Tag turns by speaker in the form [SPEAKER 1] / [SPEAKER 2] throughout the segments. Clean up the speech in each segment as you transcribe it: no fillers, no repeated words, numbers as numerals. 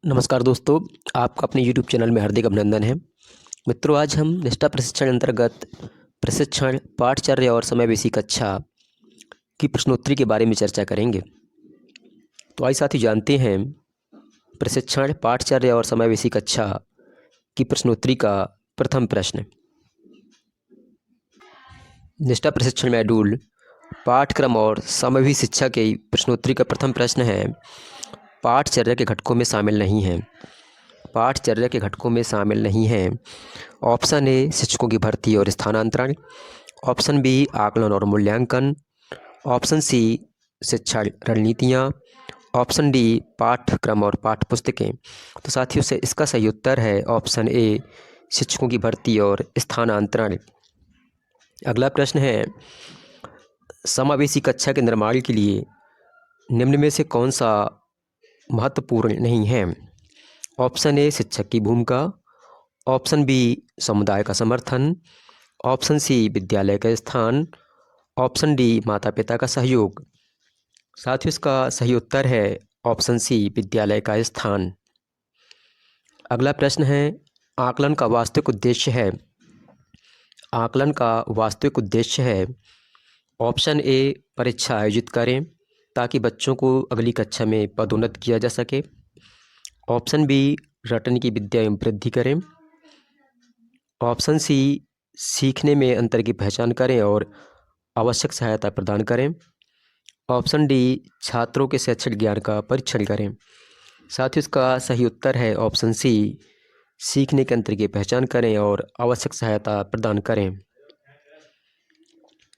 [SPEAKER 1] नमस्कार दोस्तों, आपका अपने YouTube चैनल में हार्दिक अभिनंदन है। मित्रों, आज हम निष्ठा प्रशिक्षण अंतर्गत प्रशिक्षण पाठचर्या और समावेशी कक्षा की प्रश्नोत्तरी के बारे में चर्चा करेंगे। तो आइए साथियों जानते हैं प्रशिक्षण पाठचर्या और समावेशी कक्षा की प्रश्नोत्तरी का प्रथम प्रश्न। निष्ठा प्रशिक्षण मॉड्यूल पाठ्यक्रम और समावेशी शिक्षा की प्रश्नोत्तरी का प्रथम प्रश्न है, पाठचर्या के घटकों में शामिल नहीं हैं। पाठचर्या के घटकों में शामिल नहीं हैं। ऑप्शन ए शिक्षकों की भर्ती और स्थानांतरण, ऑप्शन बी आकलन और मूल्यांकन, ऑप्शन सी शिक्षा रणनीतियाँ, ऑप्शन डी पाठ्यक्रम और पाठ्यपुस्तकें। तो साथियों से इसका सही उत्तर है ऑप्शन ए शिक्षकों की भर्ती और स्थानांतरण। अगला प्रश्न है, समावेशी कक्षा के निर्माण के लिए निम्न में से कौन सा महत्वपूर्ण नहीं है। ऑप्शन ए शिक्षक की भूमिका, ऑप्शन बी समुदाय का समर्थन, ऑप्शन सी विद्यालय का स्थान, ऑप्शन डी माता पिता का सहयोग। साथियों इसका सही उत्तर है ऑप्शन सी विद्यालय का स्थान। अगला प्रश्न है, आकलन का वास्तविक उद्देश्य है। आकलन का वास्तविक उद्देश्य है ऑप्शन ए परीक्षा आयोजित करें ताकि बच्चों को अगली कक्षा में पदोन्नत किया जा सके, ऑप्शन बी रटने की विद्या में वृद्धि करें, ऑप्शन सी सीखने में अंतर की पहचान करें और आवश्यक सहायता प्रदान करें, ऑप्शन डी छात्रों के शैक्षिक ज्ञान का परीक्षण करें। साथ ही इसका सही उत्तर है ऑप्शन सी सीखने के अंतर की पहचान करें और आवश्यक सहायता प्रदान करें।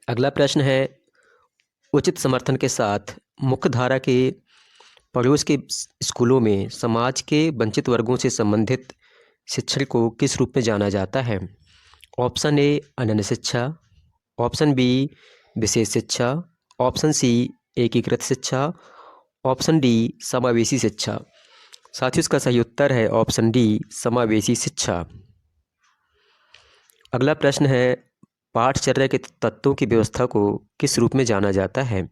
[SPEAKER 1] अगला प्रश्न है, उचित समर्थन के साथ मुख्यधारा के पड़ोस के स्कूलों में समाज के वंचित वर्गों से संबंधित शिक्षण को किस रूप में जाना जाता है। ऑप्शन ए अनन्य शिक्षा, ऑप्शन बी विशेष शिक्षा, ऑप्शन सी एकीकृत शिक्षा, ऑप्शन डी समावेशी शिक्षा। साथियों इसका सही उत्तर है ऑप्शन डी समावेशी शिक्षा। अगला प्रश्न है, पाठचर्या के तत्वों की व्यवस्था को किस रूप में जाना जाता है।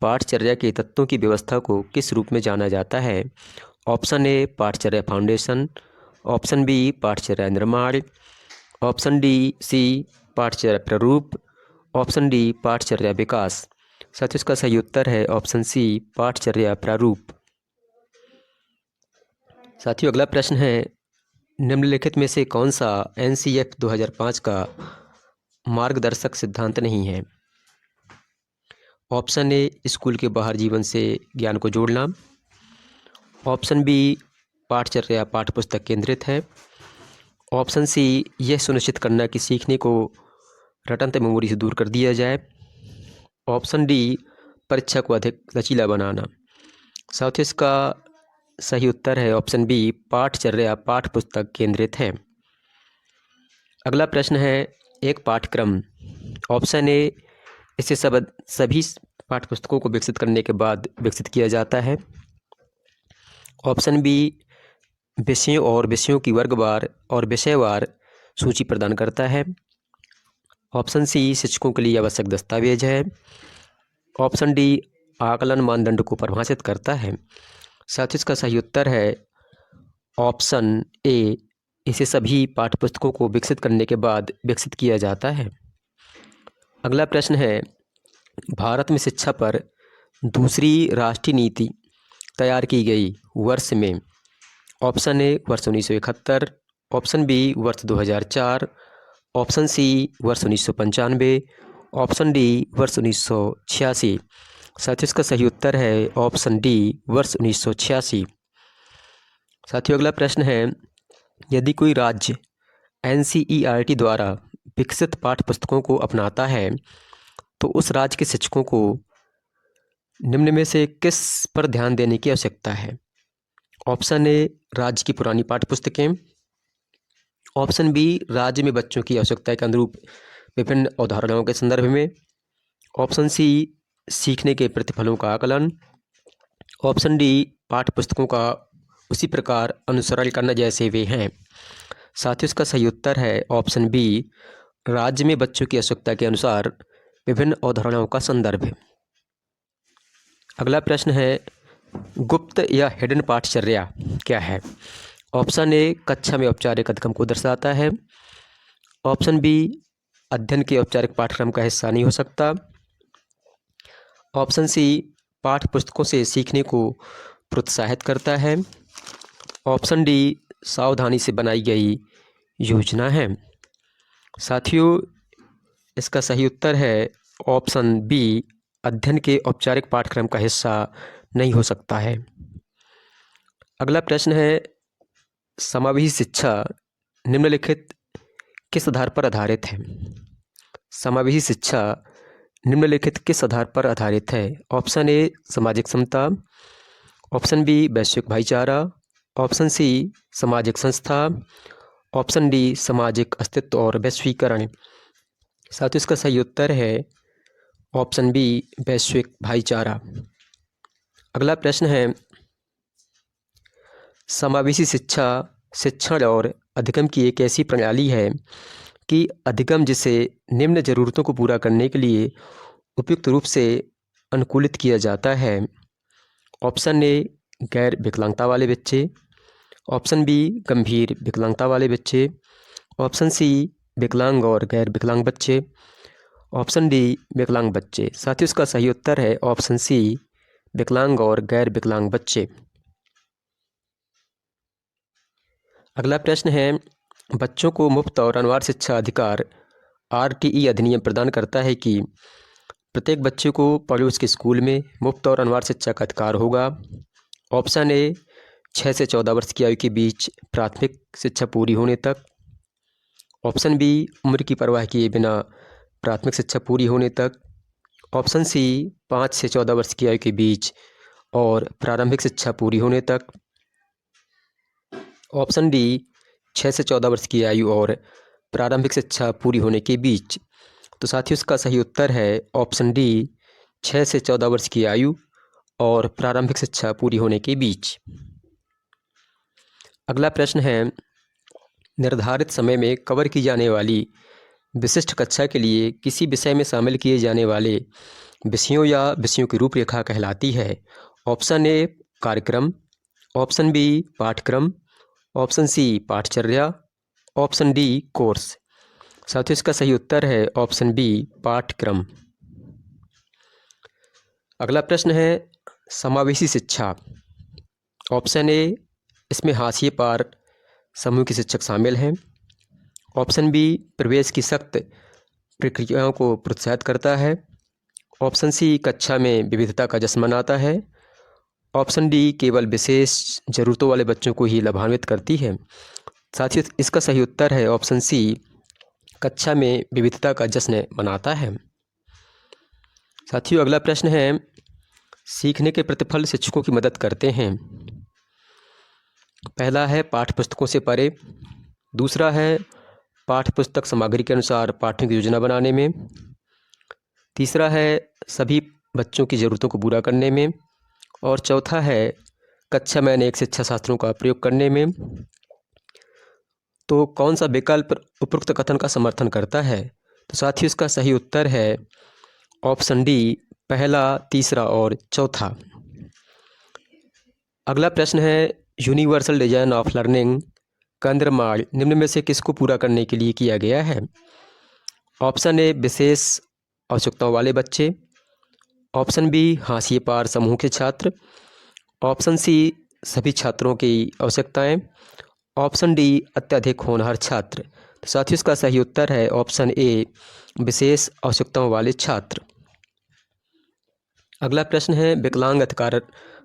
[SPEAKER 1] पाठचर्या के तत्वों की व्यवस्था को किस रूप में जाना जाता है। ऑप्शन ए पाठचर्या फाउंडेशन, ऑप्शन बी पाठचर्या निर्माण, ऑप्शन डी सी पाठचर्या प्रारूप, ऑप्शन डी पाठचर्या विकास। साथियों इसका सही उत्तर है ऑप्शन सी पाठचर्या प्रारूप। साथियों अगला प्रश्न है, निम्नलिखित में से कौन सा NCF 2005 का मार्गदर्शक सिद्धांत नहीं है। ऑप्शन ए स्कूल के बाहर जीवन से ज्ञान को जोड़ना, ऑप्शन बी पाठचर्या पाठ्यपुस्तक केंद्रित है, ऑप्शन सी यह सुनिश्चित करना कि सीखने को रटंत मेमोरी से दूर कर दिया जाए, ऑप्शन डी परीक्षा को अधिक लचीला बनाना। साथियों इसका सही उत्तर है ऑप्शन बी पाठचर्या पाठ्यपुस्तक केंद्रित है। अगला प्रश्न है, एक पाठ्यक्रम। ऑप्शन ए इसे सभी पाठ्यपुस्तकों को विकसित करने के बाद विकसित किया जाता है, ऑप्शन बी विषयों और विषयों की वर्गवार और विषयवार सूची प्रदान करता है, ऑप्शन सी शिक्षकों के लिए आवश्यक दस्तावेज है, ऑप्शन डी आकलन मानदंड को परिभाषित करता है। साथ ही इसका सही उत्तर है ऑप्शन ए इसे सभी पाठ्यपुस्तकों को विकसित करने के बाद विकसित किया जाता है। अगला प्रश्न है, भारत में शिक्षा पर दूसरी राष्ट्रीय नीति तैयार की गई वर्ष में। ऑप्शन ए वर्ष 1971, ऑप्शन बी वर्ष 2004, ऑप्शन सी वर्ष 1995, ऑप्शन डी वर्ष 1986। साथियों इसका सही उत्तर है ऑप्शन डी वर्ष 1986। साथियों अगला प्रश्न है, यदि कोई राज्य NCERT द्वारा विकसित पाठ्यपुस्तकों को अपनाता है तो उस राज्य के शिक्षकों को निम्न में से किस पर ध्यान देने की आवश्यकता है। ऑप्शन ए राज्य की पुरानी पाठ्यपुस्तकें, ऑप्शन बी राज्य में बच्चों की आवश्यकता के अनुरूप विभिन्न अवधारणाओं के संदर्भ में, ऑप्शन सी सीखने के प्रतिफलों का आकलन, ऑप्शन डी पाठ्यपुस्तकों का उसी प्रकार अनुसरण करना जैसे वे हैं। साथियों इसका सही उत्तर है ऑप्शन बी राज्य में बच्चों की आवश्यकता के अनुसार विभिन्न अवधारणाओं का संदर्भ है। अगला प्रश्न है, गुप्त या हिडन पाठचर्या क्या है? ऑप्शन ए कक्षा में औपचारिक अधिगम को दर्शाता है। ऑप्शन बी अध्ययन के औपचारिक पाठ्यक्रम का हिस्सा नहीं हो सकता। ऑप्शन सी पाठ्य पुस्तकों से सीखने को प्रोत्साहित करता है। ऑप्शन डी सावधानी से बनाई गई योजना है। साथियों, इसका सही उत्तर है ऑप्शन बी, अध्ययन के औपचारिक पाठ्यक्रम का हिस्सा नहीं हो सकता है। अगला प्रश्न है, समावेशी शिक्षा निम्नलिखित किस आधार पर आधारित है? समावेशी शिक्षा निम्नलिखित किस आधार पर आधारित है? ऑप्शन ए सामाजिक समता, ऑप्शन बी वैश्विक भाईचारा, ऑप्शन सी सामाजिक संस्था, ऑप्शन डी सामाजिक अस्तित्व और वैश्वीकरण। साथियों, इसका सही उत्तर है ऑप्शन बी वैश्विक भाईचारा। अगला प्रश्न है, समावेशी शिक्षा शिक्षण और अधिगम की एक ऐसी प्रणाली है कि अधिगम जिसे निम्न ज़रूरतों को पूरा करने के लिए उपयुक्त रूप से अनुकूलित किया जाता है। ऑप्शन ए गैर विकलांगता वाले बच्चे, ऑप्शन बी गंभीर विकलांगता वाले बच्चे, ऑप्शन सी विकलांग और गैर विकलांग बच्चे, ऑप्शन डी विकलांग बच्चे। साथियों, इसका सही उत्तर है ऑप्शन सी विकलांग और गैर विकलांग बच्चे। अगला प्रश्न है, बच्चों को मुफ्त और अनिवार्य शिक्षा अधिकार RTE अधिनियम प्रदान करता है कि प्रत्येक बच्चे को पड़ोस के स्कूल में मुफ्त और अनिवार्य शिक्षा का अधिकार होगा। ऑप्शन ए 6 से 14 वर्ष की आयु के बीच प्राथमिक शिक्षा पूरी होने तक, ऑप्शन बी उम्र की परवाह किए बिना प्राथमिक शिक्षा पूरी होने तक, ऑप्शन सी 5 से 14 वर्ष की आयु के बीच और प्रारंभिक शिक्षा पूरी होने तक, ऑप्शन डी 6 से 14 वर्ष की आयु और प्रारंभिक शिक्षा पूरी होने के बीच। तो साथियों, इसका सही उत्तर है ऑप्शन डी 6 से 14 वर्ष की आयु और प्रारंभिक शिक्षा पूरी होने के बीच। अगला प्रश्न है, निर्धारित समय में कवर की जाने वाली विशिष्ट कक्षा के लिए किसी विषय में शामिल किए जाने वाले विषयों या विषयों की रूपरेखा कहलाती है। ऑप्शन ए कार्यक्रम, ऑप्शन बी पाठ्यक्रम, ऑप्शन सी पाठचर्या, ऑप्शन डी कोर्स। साथियों, इसका सही उत्तर है ऑप्शन बी पाठ्यक्रम। अगला प्रश्न है, समावेशी शिक्षा। ऑप्शन ए इसमें हाशिए पार समूह के शिक्षक शामिल हैं। ऑप्शन बी प्रवेश की सख्त प्रक्रियाओं को प्रोत्साहित करता है। ऑप्शन सी कक्षा में विविधता का जश्न मनाता है। ऑप्शन डी केवल विशेष ज़रूरतों वाले बच्चों को ही लाभान्वित करती है। साथियों, इसका सही उत्तर है ऑप्शन सी कक्षा में विविधता का जश्न मनाता है। साथियों, अगला प्रश्न है, सीखने के प्रतिफल शिक्षकों की मदद करते हैं। पहला है पाठ्यपुस्तकों से परे, दूसरा है पाठ्यपुस्तक सामग्री के अनुसार पाठ्यों की योजना बनाने में, तीसरा है सभी बच्चों की ज़रूरतों को पूरा करने में, और चौथा है कक्षा में अनेक शिक्षा शास्त्रों का प्रयोग करने में। तो कौन सा विकल्प उपरोक्त कथन का समर्थन करता है? तो साथियों, इसका सही उत्तर है ऑप्शन डी पहला, तीसरा और चौथा। अगला प्रश्न है, यूनिवर्सल डिजाइन ऑफ लर्निंग का निर्माण निम्न में से किसको पूरा करने के लिए किया गया है? ऑप्शन ए विशेष आवश्यकताओं वाले बच्चे, ऑप्शन बी हाशिए पार समूह के छात्र, ऑप्शन सी सभी छात्रों की आवश्यकताएं, ऑप्शन डी अत्यधिक होनहार छात्र। तो साथियों, इसका सही उत्तर है ऑप्शन ए विशेष आवश्यकताओं वाले छात्र। अगला प्रश्न है, विकलांग अधिकार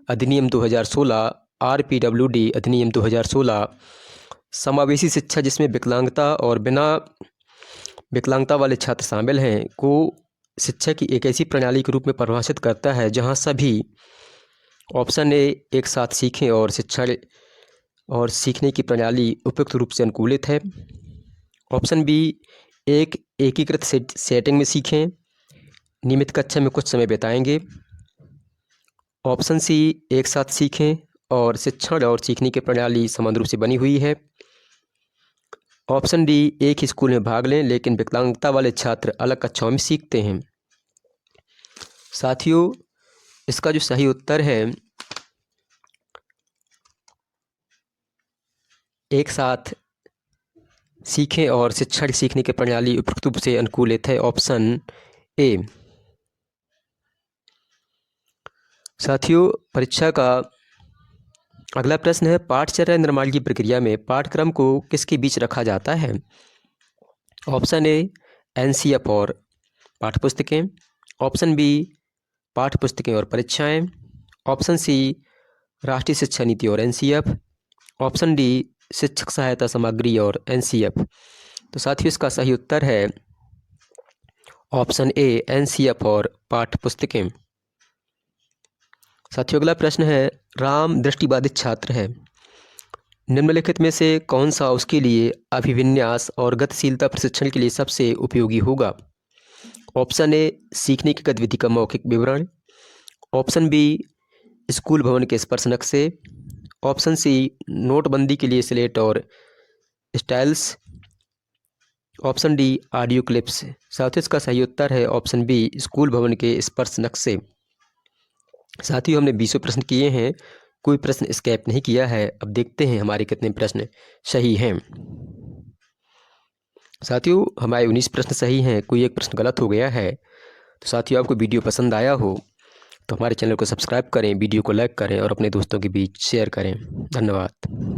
[SPEAKER 1] अधिनियम 2016 RPWD अधिनियम 2016 समावेशी शिक्षा जिसमें विकलांगता और बिना विकलांगता वाले छात्र शामिल हैं को शिक्षा की एक ऐसी प्रणाली के रूप में परिभाषित करता है जहां सभी ऑप्शन ए एक साथ सीखें और शिक्षा और सीखने की प्रणाली उपयुक्त रूप से अनुकूलित है, ऑप्शन बी एक एकीकृत सेटिंग में सीखें, नियमित कक्षा में कुछ समय बिताएंगे, ऑप्शन सी एक साथ सीखें और शिक्षण और सीखने की प्रणाली समान रूप से बनी हुई है, ऑप्शन डी एक ही स्कूल में भाग लें लेकिन विकलांगता वाले छात्र अलग कक्षाओं में सीखते हैं। साथियों, इसका जो सही उत्तर है एक साथ सीखें और शिक्षण सीखने की प्रणाली उपयुक्त रूप से अनुकूलित है? ऑप्शन ए। साथियों, परीक्षा का अगला प्रश्न है, पाठचर्या निर्माण की प्रक्रिया में पाठ्यक्रम को किसके बीच रखा जाता है? ऑप्शन ए एनसीएफ और पाठ्यपुस्तकें, ऑप्शन बी पाठ्यपुस्तकें और परीक्षाएं, ऑप्शन सी राष्ट्रीय शिक्षा नीति और एनसीएफ, ऑप्शन डी शिक्षक सहायता सामग्री और एनसीएफ। तो साथियों, इसका सही उत्तर है ऑप्शन ए एनसीएफ और पाठ्यपुस्तकें। साथियों, अगला प्रश्न है, राम दृष्टिबाधित छात्र है, निम्नलिखित में से कौन सा उसके लिए अभिविन्यास और गतिशीलता प्रशिक्षण के लिए सबसे उपयोगी होगा? ऑप्शन ए सीखने की गतिविधि का मौखिक विवरण, ऑप्शन बी स्कूल भवन के स्पर्श नक्शे, ऑप्शन सी नोटबंदी के लिए स्लेट और styles, option D audio clips. साथियों, इसका सही उत्तर है ऑप्शन बी स्कूल भवन के स्पर्श नक्शे। साथियों, हमने 20 प्रश्न किए हैं, कोई प्रश्न स्किप नहीं किया है। अब देखते हैं हमारे कितने प्रश्न सही हैं। साथियों, हमारे 19 प्रश्न सही हैं, कोई एक प्रश्न गलत हो गया है। तो साथियों, आपको वीडियो पसंद आया हो तो हमारे चैनल को सब्सक्राइब करें, वीडियो को लाइक करें और अपने दोस्तों के बीच शेयर करें। धन्यवाद।